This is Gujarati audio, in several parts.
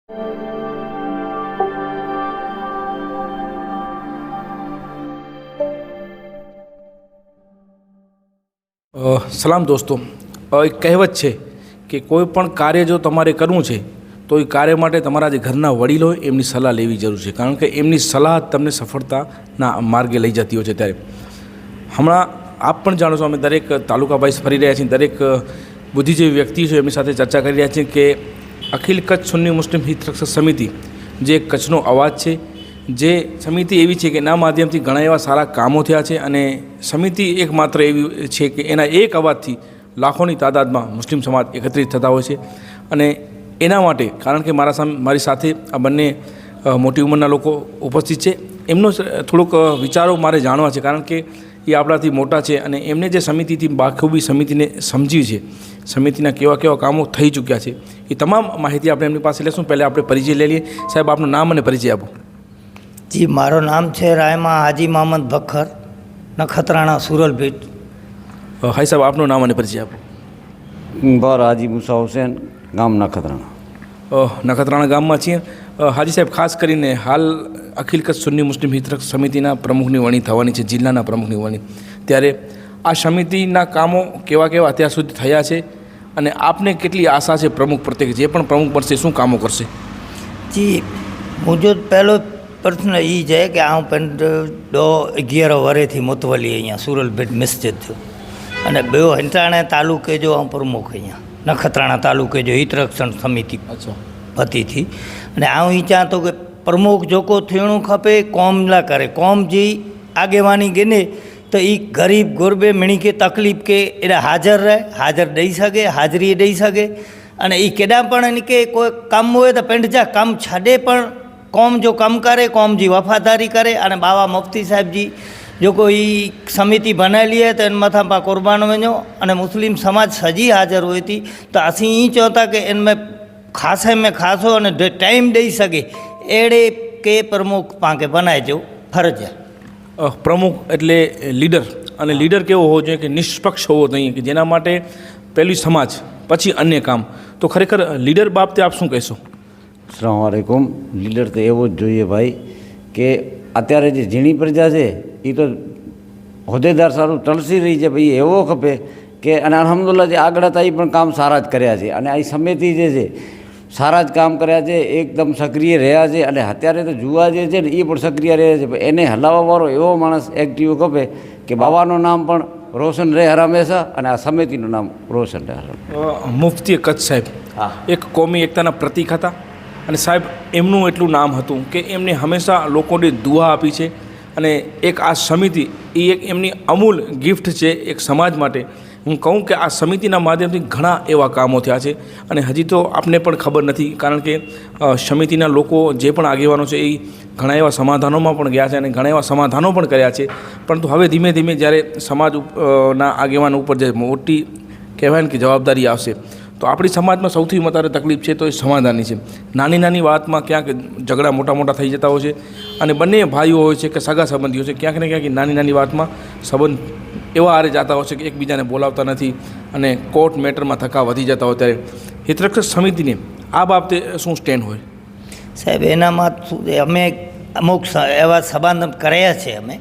સલામ દોસ્તો, એક કહેવત છે કે કોઈ પણ કાર્ય જો તમારે કરવું છે તો એ કાર્ય માટે તમારા જે ઘરના વડીલો હોય એમની સલાહ લેવી જરૂર છે, કારણ કે એમની સલાહ તમને સફળતાના માર્ગે લઈ જતી હોય છે. ત્યારે હમણાં આપ પણ જાણો છો, અમે દરેક તાલુકા વાઇઝ ફરી રહ્યા છીએ, દરેક બુદ્ધિજીવી વ્યક્તિ છે એમની સાથે ચર્ચા કરી રહ્યા છીએ કે અખિલ કચ્છ સુન્ની મુસ્લિમ હિતરક્ષક સમિતિ જે કચ્છનો અવાજ છે, જે સમિતિ એવી છે કે એના માધ્યમથી ઘણા એવા સારા કામો થયા છે, અને સમિતિ એકમાત્ર એવી છે કે એના એક અવાજથી લાખોની તાદાદમાં મુસ્લિમ સમાજ એકત્રિત થતા હોય છે. અને એના માટે, કારણ કે મારી સાથે આ બંને મોટી ઉંમરના લોકો ઉપસ્થિત છે, એમનો થોડુંક વિચારો મારે જાણવા છે, કારણ કે એ આપણાથી મોટા છે અને એમને જે સમિતિથી બાખૂબી સમિતિને સમજી છે, સમિતિના કેવા કેવા કામો થઈ ચૂક્યા છે, એ તમામ માહિતી આપણે એમની પાસે લેશું. પહેલાં આપણે પરિચય લઈ લઈએ. સાહેબ, આપનું નામ અને પરિચય આપો. જી, મારું નામ છે રાયમા હાજી મોહમ્મદ બખર, નખત્રાણા સુરલભીટ. હાઈ સાહેબ, આપનું નામ અને પરિચય આપો. બાર હાજી મુસા હુસેન, ગામ નખત્રાણા. નખત્રાણા ગામમાં છીએ. હાજી સાહેબ, ખાસ કરીને હાલ અખિલ કચ્છ સુન્ની મુસ્લિમ હિતરક્ષક સમિતિના પ્રમુખની વરણી થવાની છે, જિલ્લાના પ્રમુખની વરણી. ત્યારે આ સમિતિના કામો કેવા કેવા અત્યાર સુધી થયા છે, અને આપને કેટલી આશા છે પ્રમુખ પ્રત્યે, જે પણ પ્રમુખ બનશે શું કામો કરશે? જી, મુજો પહેલો પ્રશ્ન એ છે કે હું પણ 11 વર્ષથી મુતવલી અહીંયા સુરલભીટ મસ્જિદ છું, અને બેઓ હિંટાણા તાલુકે જો હું પ્રમુખ અહીંયા નખત્રાણા તાલુકે જો હિતરક્ષણ સમિતિ પતિથી. અને હું એ ચાહતો કે પ્રમુખ જોકો થીણું ખપે, કોમ લા કરે, કોમ જે આગેવાની ગેને તો એ ગરીબ ગુરબે મિણી કે તકલીફ કે એને હાજર રહે, હાજર દઈ શકે, હાજરી દઈ શકે. અને એ કેડા પણ એને કે કોઈ કામ હોય તો પેન્ટ જા કામ છાડે, પણ કોમ જો કામ કરે, કોમ જી વફાદારી કરે. અને બાવા મુફ્તી સાહેબજી જો કોઈ સમિતિ બનાવેલી है तो इन मथा पा कुर्बान वञो, અને મુસ્લિમ સમાજ સજી હાજર હોય હતી તો અसीं ई चवता કે इनमें ખાસે में ખાસો અને ટાઈમ દઈ શકે એડે કે પ્રમુખ પાંકે બનાવજો ફરજ. પ્રમુખ એટલે લીડર, અને લીડર કેવો હોવો જોઈએ કે નિષ્પક્ષ હોવો જોઈએ, કે જેના માટે પહેલી સમાજ પછી અન્ય કામ. તો ખરેખર લીડર બાબતે આપ શું કહેશો? અસલામ વાલેકુમ. લીડર તો એવો જ જોઈએ ભાઈ કે અત્યારે જે ઝીણી પ્રજા છે એ તો હોદ્દેદાર સારું તલસી રહી છે ભાઈ, એવો ખપે કે. અને અલહમદુલિલ્લાહ જે આગળ હતા એ પણ કામ સારા જ કર્યા છે, અને આ સમિતિ જે છે સારા જ કામ કર્યા છે, એકદમ સક્રિય રહ્યા છે. અને અત્યારે તો જુવા જે છે ને એ પણ સક્રિય રહ્યા છે. એને હલાવવાવાળો એવો માણસ એક્ટિવ ખપે કે બાવાનું નામ પણ રોશન રહે હંમેશા, અને આ સમિતિનું નામ રોશન રહે. મુફ્તી કચ્છ સાહેબ એક કોમી એકતાના પ્રતીક હતા, અને સાહેબ એમનું એટલું નામ હતું કે એમને હંમેશા લોકોને દુઆ આપી છે. અને એક આ સમિતિ એ એક એમની અમૂલ ગિફ્ટ છે એક સમાજ માટે. હું કહું કે આ સમિતિના માધ્યમથી ઘણા એવા કામો થયા છે, અને હજી તો આપને પણ ખબર નથી, કારણ કે સમિતિના લોકો જે પણ આગેવાનો છે એ ઘણા એવા સમાધાનોમાં પણ ગયા છે અને ઘણા એવા સમાધાનો પણ કર્યા છે. પરંતુ હવે ધીમે ધીમે જ્યારે સમાજના આગેવાનો ઉપર જે મોટી કહેવાય ને કે જવાબદારી આવશે, તો આપણી સમાજમાં સૌથી વધારે તકલીફ છે તો એ સમાધાનની છે. નાની નાની વાતમાં ક્યાંક ઝઘડા મોટા મોટા થઈ જતા હોય છે, અને બંને ભાઈઓ હોય છે કે સગા સંબંધીઓ છે, ક્યાંક ને ક્યાંક નાની નાની વાતમાં સંબંધ એવા હારે જતા હોય છે કે એકબીજાને બોલાવતા નથી, અને કોર્ટ મેટરમાં થકા વધી જતા હોય. ત્યારે હિતરક્ષક સમિતિને આ બાબતે શું સ્ટેન્ડ હોય? સાહેબ, એનામાં અમે અમુક એવા સંબંધ કર્યા છે. અમે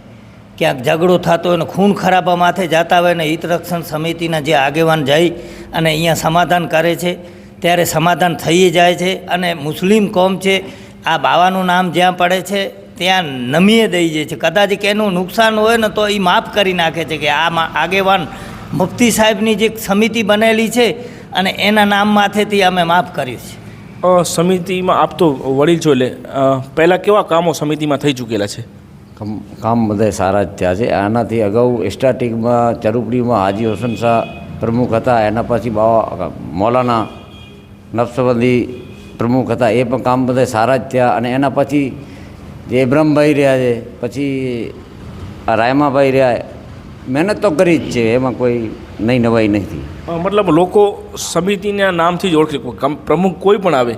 ક્યાંક ઝઘડો થતો હોય ને ખૂન ખરાબા માથે જતા હોય ને હિતરક્ષણ સમિતિના જે આગેવાન જઈ અને અહીંયા સમાધાન કરે છે, ત્યારે સમાધાન થઈ જાય છે. અને મુસ્લિમ કોમ છે, આ બાવાનું નામ જ્યાં પડે છે ત્યાં નમીએ દઈ જાય છે. કદાચ કે એનું નુકસાન હોય ને તો એ માફ કરી નાખે છે કે આ આગેવાન મુફ્તી સાહેબની જે સમિતિ બનેલી છે અને એના નામ માથેથી અમે માફ કર્યું છે. સમિતિમાં આપ તો વડીલ છો, એટલે પહેલાં કેવા કામો સમિતિમાં થઈ ચૂકેલા છે? કામ બધા સારા જ થયા છે. આનાથી અગાઉ સ્ટાર્ટિંગમાં ચરુપડીમાં હાજી હુસેન શાહ પ્રમુખ હતા, એના પછી બાવા મૌલાના નફસબંધી પ્રમુખ હતા, એ પણ કામ બધા સારા જ થયા. અને એના પછી જે ઇબ્રાહીમભાઈ રહ્યા છે, પછી આ રાયમાભાઈ રહ્યા, મહેનત તો કરી જ છે, એમાં કોઈ નઈ નવાઈ નથી. મતલબ લોકો સમિતિના નામથી જ ઓળખે, પ્રમુખ કોઈ પણ આવે,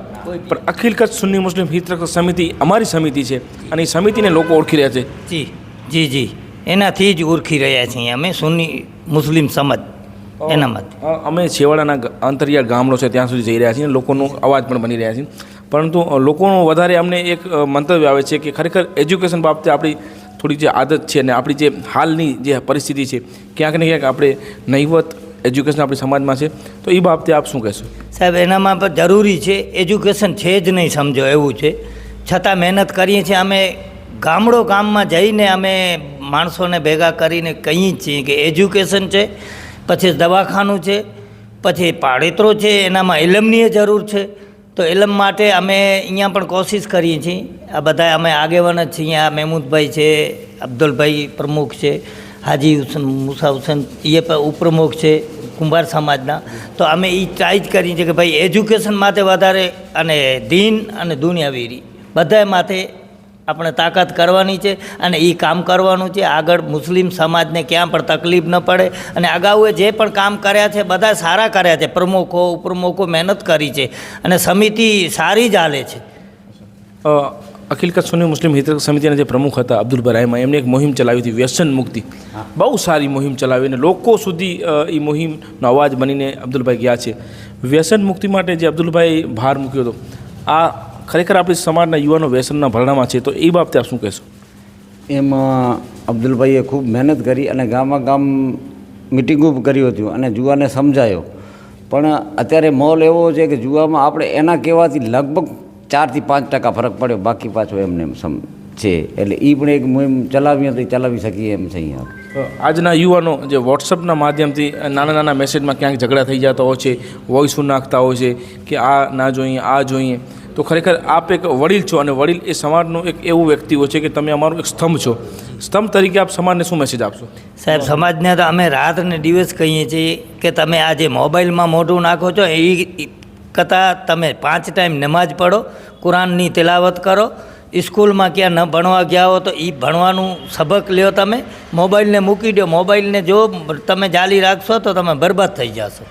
પણ અખિલ કચ્છ સુન્ની મુસ્લિમ હિતરક્ષક સમિતિ અમારી સમિતિ છે, અને એ સમિતિને લોકો ઓળખી રહ્યા છે. જી જી જી, એનાથી જ ઓળખી રહ્યા છીએ અમે સુન્ની મુસ્લિમ સમાજ. એના માટે અમે છેવાડાના અંતરિયાળ ગામડો છે ત્યાં સુધી જઈ રહ્યા છીએ, લોકોનો અવાજ પણ બની રહ્યા છીએ. પરંતુ લોકોનો વધારે અમને એક મંતવ્ય આવે છે કે ખરેખર એજ્યુકેશન બાબતે આપણી થોડી જે આદત છે અને આપણી જે હાલની જે પરિસ્થિતિ છે ક્યાંક ને ક્યાંક આપણે નહિવત એજ્યુકેશન આપણી સમાજમાં છે, તો એ બાબતે આપ શું કહેશો? સાહેબ, એનામાં પણ જરૂરી છે. એજ્યુકેશન છે જ નહીં સમજો એવું છે. છતાં મહેનત કરીએ છીએ. અમે ગામમાં જઈને અમે માણસોને ભેગા કરીને કહીએ છીએ કે એજ્યુકેશન છે, પછી દવાખાનું છે, પછી પાળેતરો છે, એનામાં ઇલમની જરૂર છે. તો ઇલમ માટે અમે અહીંયા પણ કોશિશ કરીએ છીએ. આ બધા અમે આગેવાન જ છીએ. આ મહેમૂદભાઈ છે, અબ્દુલભાઈ પ્રમુખ છે, હાજી હુસન મુસા હુસન એ પણ ઉપપ્રમુખ છે કુંભાર સમાજના. તો અમે એ ટ્રાય જ કરીએ છીએ કે ભાઈ એજ્યુકેશન માટે વધારે અને દીન અને દુનિયાવીરી બધા માટે આપણે તાકાત કરવાની છે અને એ કામ કરવાનું છે. આગળ મુસ્લિમ સમાજને ક્યાં પણ તકલીફ ન પડે. અને અગાઉએ જે પણ કામ કર્યા છે બધા સારા કર્યા છે. પ્રમુખો ઉપપ્રમુખો મહેનત કરી છે અને સમિતિ સારી જ હાલે છે. અખિલ કચ્છ સુન્ની મુસ્લિમ હિત સમિતિના જે પ્રમુખ હતા અબ્દુલભાઈ રાયમા, એમણે એક મુહિમ ચલાવી હતી વ્યસન મુક્તિ. બહુ સારી મુહિમ ચલાવી અને લોકો સુધી એ મુહિમનો અવાજ બનીને અબ્દુલભાઈ ગયા છે. વ્યસન મુક્તિ માટે જે અબ્દુલભાઈ ભાર મૂક્યો હતો, આ ખરેખર આપણી સમાજના યુવાનો વ્યસનના ભરણામાં છે, તો એ બાબતે આપ શું કહેશો? એમાં અબ્દુલભાઈએ ખૂબ મહેનત કરી અને ગામ મિટિંગો કર્યું હતું અને જુવાને સમજાયો. પણ અત્યારે માહોલ એવો છે કે જુવામાં આપણે એના કહેવાથી લગભગ 4 થી 5% ફરક પડ્યો, બાકી પાછો એમને છે. એટલે એ પણ એક મુહિમ ચલાવી હતી, ચલાવી શકીએ એમ છે. અહીંયા આજના યુવાનો જે વોટ્સઅપના માધ્યમથી નાના મેસેજમાં ક્યાંક ઝઘડા થઈ જતા હોય છે, વોઇસો નાખતા હોય છે કે આ ના જોઈએ આ જોઈએ, તો ખરેખર આપ એક વડીલ છો અને વડીલ એ સમાજનો એક એવું વ્યક્તિ હોય છે કે તમે અમારો એક સ્તંભ છો. સ્તંભ તરીકે આપ સમાજને શું મેસેજ આપશો? સાહેબ, સમાજને તો અમે રાત ને દિવસ કહીએ છીએ કે તમે આ જે મોબાઈલમાં મોઢું નાખો છો એ કરતાં તમે 5 ટાઈમ નમાઝ પઢો, કુરાનની તિલાવત કરો, સ્કૂલમાં ક્યાં ન ભણવા ગયા હો તો એ ભણવાનું સબક લ્યો. તમે મોબાઈલને મૂકી દો. મોબાઈલને જો તમે જાળી રાખશો તો તમે બરબાદ થઈ જશો.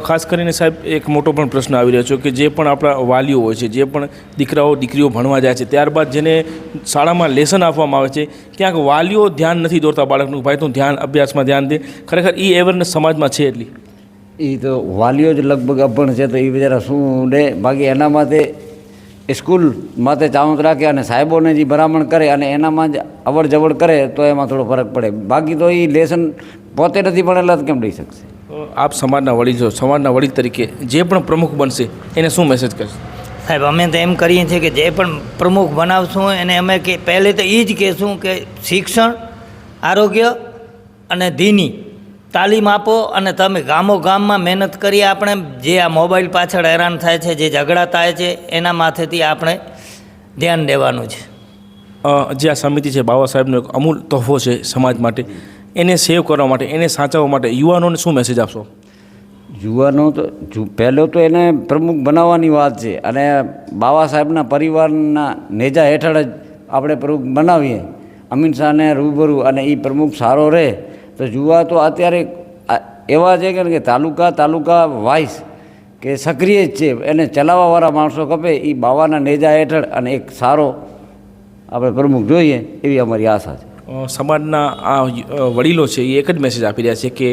ખાસ કરીને સાહેબ એક મોટો પણ પ્રશ્ન આવી રહ્યો છે કે જે પણ આપણા વાલીઓ હોય છે, જે પણ દીકરાઓ દીકરીઓ ભણવા જાય છે, ત્યારબાદ જેને શાળામાં લેસન આપવામાં આવે છે, ક્યાંક વાલીઓ ધ્યાન નથી દોરતા બાળકનું, ભાઈ તું ધ્યાન અભ્યાસમાં ધ્યાન દે. ખરેખર એ અવેરનેસ સમાજમાં છે એટલી? એ તો વાલીઓ જ લગભગ અભણ છે, તો એ બિચારા શું દે. બાકી એના માટે સ્કૂલ માટે ચાવંત રાખે અને સાહેબોને જે ભલામણ કરે અને એનામાં જ અવડ જવડ કરે તો એમાં થોડો ફરક પડે. બાકી તો એ લેસન પોતે નથી ભણેલા તો કેમ લઈ શકશે? આપ સમાજના વડીલ છો, સમાજના વડીલ તરીકે જે પણ પ્રમુખ બનશે એને શું મેસેજ કરશે? સાહેબ, અમે તો એમ કરીએ છીએ કે જે પણ પ્રમુખ બનાવશું એને અમે કે પહેલે તો એ જ કહેશું કે શિક્ષણ, આરોગ્ય અને દીની તાલીમ આપો અને તમે ગામમાં મહેનત કરી. આપણે જે આ મોબાઈલ પાછળ હેરાન થાય છે, જે ઝઘડા થાય છે, એના માથેથી આપણે ધ્યાન દેવાનું છે. જે આ સમિતિ છે બાબા સાહેબનો એક અમૂલ તોહફો છે સમાજ માટે, એને સેવ કરવા માટે, એને સાચવવા માટે યુવાનોને શું મેસેજ આપશો? યુવાનો તો પહેલો તો એને પ્રમુખ બનાવવાની વાત છે અને બાબા સાહેબના પરિવારના નેજા હેઠળ જ આપણે પ્રમુખ બનાવીએ, અમીન શાહને રૂબરૂ, અને એ પ્રમુખ સારો રહે તો યુવા તો અત્યારે એવા છે કે તાલુકા વાઇસ કે સક્રિય જ છે. એને ચલાવવાવાળા માણસો ખપે એ બાવાના નેજા હેઠળ અને એક સારો આપણે પ્રમુખ જોઈએ એવી અમારી આશા છે. સમાજના આ વડીલો છે એ એક જ મેસેજ આપી રહ્યા છે કે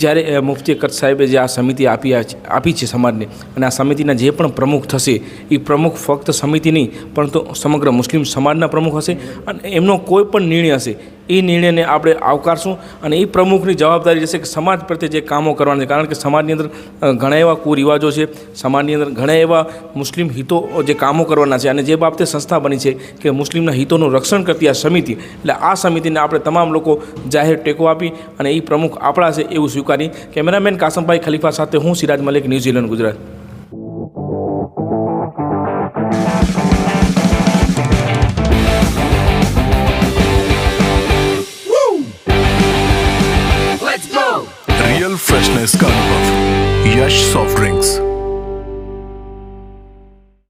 જ્યારે મુફ્તી કચ્છ સાહેબે જે આ સમિતિ આપી છે સમાજને, અને આ સમિતિના જે પણ પ્રમુખ થશે એ પ્રમુખ ફક્ત સમિતિ નહીં પરંતુ સમગ્ર મુસ્લિમ સમાજના પ્રમુખ હશે અને એમનો કોઈ પણ નિર્ણય હશે એ નિર્ણયને આપણે આવકારશું અને એ પ્રમુખની જવાબદારી રહેશે કે સમાજ પ્રત્યે જે કામો કરવાના છે. કારણ કે સમાજની અંદર ઘણા એવા કુરિવાજો છે, સમાજની અંદર ઘણા એવા મુસ્લિમ હિતો જે કામો કરવાના છે અને જે બાબતે સંસ્થા બની છે કે મુસ્લિમના હિતોનું રક્ષણ કરતી આ સમિતિ, એટલે આ સમિતિને આપણે તમામ લોકો જાહેર ટેકો આપી અને એ પ્રમુખ આપણા છે એવું સ્વીકારી. કેમેરામેન કાસમભાઈ ખલીફા સાથે હું Siraj Malik, New Zealand, Gujarat. Real freshness का अनुभव यश सॉफ्ट ड्रिंक्स.